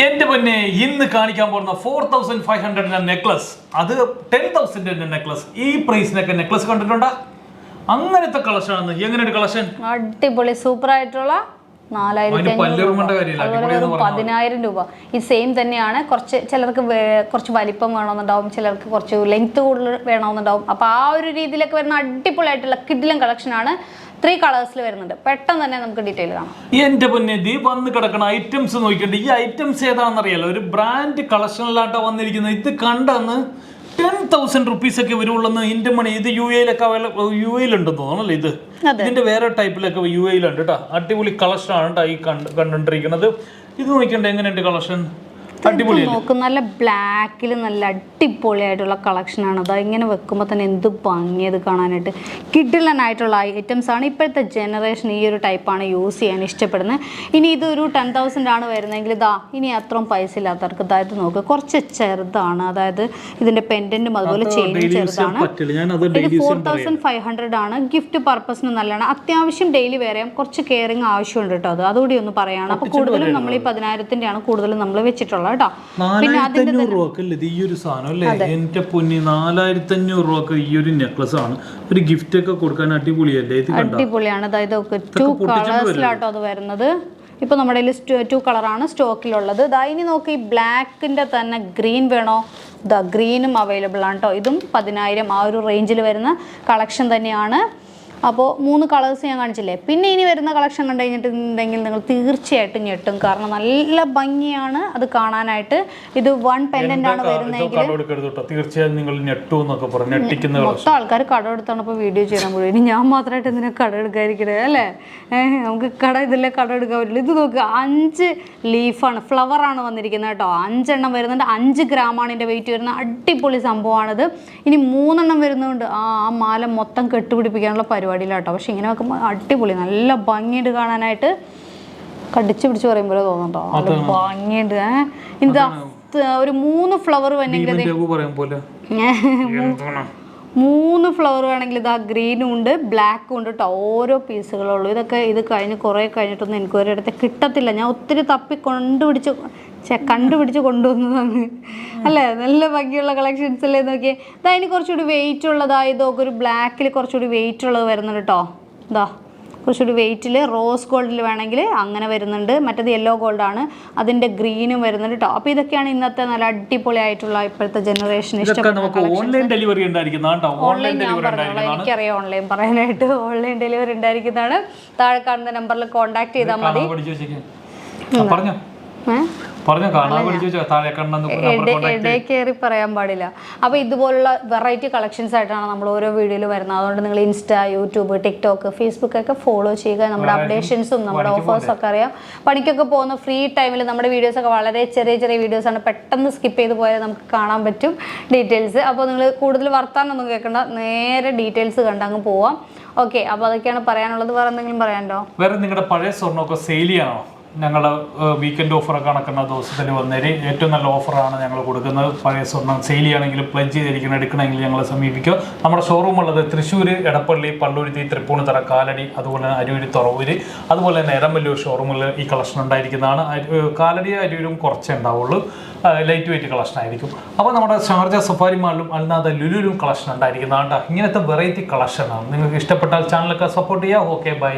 എന്റെ പൊന്നെ ഇന്ന് കാണിക്കാൻ പോകുന്ന 4500 നെക്ലസ്, അത് 10,000 നെക്ലസ്. ഈ പ്രൈസിനൊക്കെ നെക്ലസ് കണ്ടിട്ടുണ്ടോ? അങ്ങനത്തെ കളക്ഷൻ ആണ്. എങ്ങനെയുണ്ട് കളക്ഷൻ? അടിപൊളി സൂപ്പർ ആയിട്ടുള്ള 4,500 രൂപ. ഈ സെയിം തന്നെയാണ്. ചിലർക്ക് കുറച്ച് വലിപ്പം വേണമെന്നുണ്ടാവും, ചിലർക്ക് കുറച്ച് ലെങ്ത് കൂടുതൽ വേണമെന്നുണ്ടാവും. അപ്പോൾ ആ ഒരു രീതിയിലൊക്കെ വരുന്ന അടിപൊളിയായിട്ടുള്ള കിഡിലും കളക്ഷനാണ്. 3 കളേഴ്സിൽ വരുന്നുണ്ട്. പെട്ടെന്ന് തന്നെ നമുക്ക് ഡീറ്റെയിൽ കാണാം. എന്റെ പൊന്നെ, ദീ വന്ന് കിടക്കുന്ന ഐറ്റംസ് നോക്കിയിട്ട് ഈ ഐറ്റംസ് ഏതാണെന്നറിയാലോ? ഒരു ബ്രാൻഡ് കളക്ഷനിലാട്ടോ വന്നിരിക്കുന്നത്. ഇത് കണ്ടെന്ന് 10,000 റുപ്പീസ് ഒക്കെ വരുള്ളൂ. ഇന്ത്യ മണി ഇത് യു എയിലുണ്ടെന്ന് തോന്നണല്ലേ? ഇതിന്റെ വേറെ ടൈപ്പിലൊക്കെ യു എയിലുണ്ട് കേട്ടോ. അടിപൊളി കളക്ഷൻ ആണ് കേട്ടോ ഈ കണ്ടിരിക്കുന്നത്. ഇത് നോക്കിണ്ട് എങ്ങനെയുണ്ട് കളക്ഷൻ? നോക്കും, നല്ല ബ്ലാക്കിൽ നല്ല അടിപൊളിയായിട്ടുള്ള കളക്ഷനാണ്. അത് ഇങ്ങനെ വെക്കുമ്പോൾ തന്നെ എന്ത് ഭംഗിയത് കാണാനായിട്ട്. കിഡിലനായിട്ടുള്ള ഐറ്റംസ് ആണ്. ഇപ്പോഴത്തെ ജനറേഷൻ ഈ ഒരു ടൈപ്പാണ് യൂസ് ചെയ്യാൻ ഇഷ്ടപ്പെടുന്നത്. ഇനി ഇതൊരു 10,000 ആണ് വരുന്നതെങ്കിൽ ഇനി അത്രയും പൈസ ഇല്ലാത്തവർക്ക് ഇത് നോക്കുക, കുറച്ച് ചെറുതാണ്. അതായത് ഇതിന്റെ പെൻഡന്റും അതുപോലെ ചെയിനും ചെറുതാണ്. ഇത് 4,500 ആണ്. ഗിഫ്റ്റ് പർപ്പസിന് നല്ലതാണ്. അത്യാവശ്യം ഡെയിലി വേറെ കുറച്ച് കെയറിങ് ആവശ്യമുണ്ട് കേട്ടോ. അതുകൂടി ഒന്ന് പറയാണ്. അപ്പോൾ കൂടുതലും നമ്മൾ ഈ 10,000 ആണ് കൂടുതലും നമ്മൾ വെച്ചിട്ടുള്ളത്. 4,500 രൂപ ഈ ഒരു സാധനം അല്ലേ? എന്റെ പൊന്നി, 4,500 രൂപ ഈ ഒരു നെക്ലസ് ആണ്. ഒരു ഗിഫ്റ്റ് ഒക്കെ കൊടുക്കാൻ അടിപൊളിയല്ലേ? അടിപൊളിയാണ്. അതായത് 2 കളേഴ്സിലാട്ടോ അത് വരുന്നത്. ഇപ്പൊ നമ്മുടെ 2 കളറാണ് സ്റ്റോക്കിലുള്ളത്. ഇനി നോക്കി, ഈ ബ്ലാക്കിന്റെ തന്നെ ഗ്രീൻ വേണോ? ഗ്രീനും അവൈലബിൾ ആണ് കേട്ടോ. ഇതും 10,000 ആ ഒരു റേഞ്ചിൽ വരുന്ന കളക്ഷൻ തന്നെയാണ്. അപ്പോൾ 3 കളേഴ്സ് ഞാൻ കാണിച്ചില്ലേ. പിന്നെ ഇനി വരുന്ന കളക്ഷൻ കണ്ടു കഴിഞ്ഞിട്ടുണ്ടെങ്കിൽ നിങ്ങൾ തീർച്ചയായിട്ടും ഞെട്ടും. കാരണം നല്ല ഭംഗിയാണ് അത് കാണാനായിട്ട്. ഇത് 1 പെൻഡന്റ് ആണ് വരുന്നതെങ്കിൽ തീർച്ചയായും നിങ്ങൾ ഞെട്ടും എന്നൊക്കെ പറഞ്ഞു. മൊത്തം ആൾക്കാർ കട എടുത്താണ് ഇപ്പോൾ വീഡിയോ ചെയ്യാൻ പോയി. ഇനി ഞാൻ മാത്രമായിട്ട് എന്തിനാ കട എടുക്കാതിരിക്കണേ അല്ലേ? നമുക്ക് ഇതിലെ കട എടുക്കാൻ പറ്റില്ല. ഇത് നോക്കുക, 5 ലീഫാണ്, ഫ്ലവറാണ് വന്നിരിക്കുന്നത് കേട്ടോ. 5 എണ്ണം വരുന്നുണ്ട്. 5 ഗ്രാമാണ് ഇതിൻ്റെ വെയിറ്റ് വരുന്നത്. അടിപൊളി സംഭവമാണിത്. ഇനി 3 എണ്ണം വരുന്നതുകൊണ്ട് ആ മാല മൊത്തം കെട്ടുപിടിപ്പിക്കാനുള്ള പരിപാടിയിലാട്ടോ. പക്ഷെ ഇങ്ങനെ വെക്കുമ്പോൾ അടിപൊളി, നല്ല ഭംഗിയുണ്ട് കാണാനായിട്ട്. കടിച്ചു പിടിച്ച് പറയുമ്പോൾ തോന്നുന്നുണ്ടോ നല്ല ഭംഗിയുണ്ട്. എന്താ ഒരു 3 ഫ്ലവർ വേണമെങ്കിൽ 3 ഫ്ലവർ വേണമെങ്കിൽ ഇതാ ഗ്രീനും ഉണ്ട് ബ്ലാക്കും ഉണ്ട് കേട്ടോ. ഓരോ പീസുകളുള്ളൂ. ഇത് കുറേ കഴിഞ്ഞിട്ടൊന്നും എനിക്ക് ഒരിടത്ത് കിട്ടത്തില്ല. ഞാൻ ഒത്തിരി തപ്പി കണ്ടുപിടിച്ച് കൊണ്ടുവന്നതാണ് അല്ലേ? നല്ല ഭംഗിയുള്ള കളക്ഷൻസ് അല്ലേ? നോക്കിയേ. ഇനി കുറച്ചുകൂടി വെയിറ്റ് ഉള്ളതായി. ഇതൊക്കെ ഒരു ബ്ലാക്കിൽ കുറച്ചുകൂടി വെയിറ്റ് ഉള്ളത് വരുന്നുണ്ട് കേട്ടോ. കുറച്ചുകൂടി വെയിറ്റിൽ റോസ് ഗോൾഡിൽ വേണമെങ്കിൽ അങ്ങനെ വരുന്നുണ്ട്. മറ്റേത് യെല്ലോ ഗോൾഡാണ്. അതിൻ്റെ ഗ്രീനും വരുന്നുണ്ട് കേട്ടോ. അപ്പോൾ ഇതൊക്കെയാണ് ഇന്നത്തെ നല്ല അടിപൊളിയായിട്ടുള്ള ഇപ്പോഴത്തെ ജനറേഷൻ ഇഷ്ടപ്പെടുന്ന ഓൺലൈൻ ഡെലിവറി ഉണ്ടായിരിക്കുന്നതാണ്. എനിക്കറിയാം ഓൺലൈൻ പറയാനായിട്ട്. ഓൺലൈൻ ഡെലിവറി ഉണ്ടായിരിക്കുന്നതാണ്. താഴെ കാണുന്ന നമ്പറിൽ കോൺടാക്ട് ചെയ്താൽ മതി. കയറി പറയാൻ പാടില്ല. അപ്പോൾ ഇതുപോലുള്ള വെറൈറ്റി കളക്ഷൻസ് ആയിട്ടാണ് നമ്മൾ ഓരോ വീഡിയോയിൽ വരുന്നത്. അതുകൊണ്ട് നിങ്ങൾ ഇൻസ്റ്റ, യൂട്യൂബ്, ടിക്ടോക്ക്, ഫേസ്ബുക്ക് ഒക്കെ ഫോളോ ചെയ്യുക. നമ്മുടെ അപ്ഡേഷൻസും നമ്മുടെ ഓഫേഴ്സും ഒക്കെ അറിയാം. പണിക്കൊക്കെ പോകുന്ന ഫ്രീ ടൈമിൽ നമ്മുടെ വീഡിയോസ് ഒക്കെ വളരെ ചെറിയ വീഡിയോസാണ്. പെട്ടെന്ന് സ്കിപ്പ് ചെയ്ത് പോയാൽ നമുക്ക് കാണാൻ പറ്റും ഡീറ്റെയിൽസ്. അപ്പോൾ നിങ്ങൾ കൂടുതൽ വർത്താനൊന്നും കേൾക്കണ്ട, നേരെ ഡീറ്റെയിൽസ് കണ്ടങ്ങ് പോവാം. ഓക്കെ, അപ്പോൾ അതൊക്കെയാണ് പറയാനുള്ളത്. വേറെ എന്തെങ്കിലും പറയാനുണ്ടോ? വേറെ നിങ്ങളുടെ പഴയ സ്വർണ്ണമൊക്കെ സെയിൽ ചെയ്യണോ? ഞങ്ങൾ വീക്കെൻഡ് ഓഫറൊക്കെ നടക്കുന്ന ദിവസത്തിൽ വന്നേര് ഏറ്റവും നല്ല ഓഫറാണ് ഞങ്ങൾ കൊടുക്കുന്നത്. പഴയ സ്വർണ്ണം സെയിൽ ചെയ്യണമെങ്കിൽ പ്ലജ് ചെയ്തിരിക്കണം, എടുക്കണമെങ്കിൽ ഞങ്ങളെ സമീപിക്കുക. നമ്മുടെ ഷോറൂം ഉള്ളത് തൃശ്ശൂർ, എടപ്പള്ളി, പള്ളുരുത്തി, തൃപ്പൂണിത്തറ, കാലടി, അതുപോലെ തന്നെ അരൂര്, തുറവൂര്, അതുപോലെ തന്നെ എരമല്ലൂർ ഷോറൂമിൽ ഈ കളക്ഷൻ ഉണ്ടായിരിക്കുന്നതാണ്. കാലടി, അരൂരും കുറച്ചേ ഉണ്ടാവുള്ളൂ. ലൈറ്റ് വെയിറ്റ് കളക്ഷൻ ആയിരിക്കും. അപ്പോൾ നമ്മുടെ ഷാർജ സഫാരി മാളിലും അല്ലാതെ ലുലുലും കളക്ഷൻ ഉണ്ടായിരിക്കുന്നതാണ്. ഇങ്ങനത്തെ വെറൈറ്റി കളക്ഷനാണ്. നിങ്ങൾക്ക് ഇഷ്ടപ്പെട്ടാൽ ചാനലൊക്കെ സപ്പോർട്ട് ചെയ്യുക. Okay, by.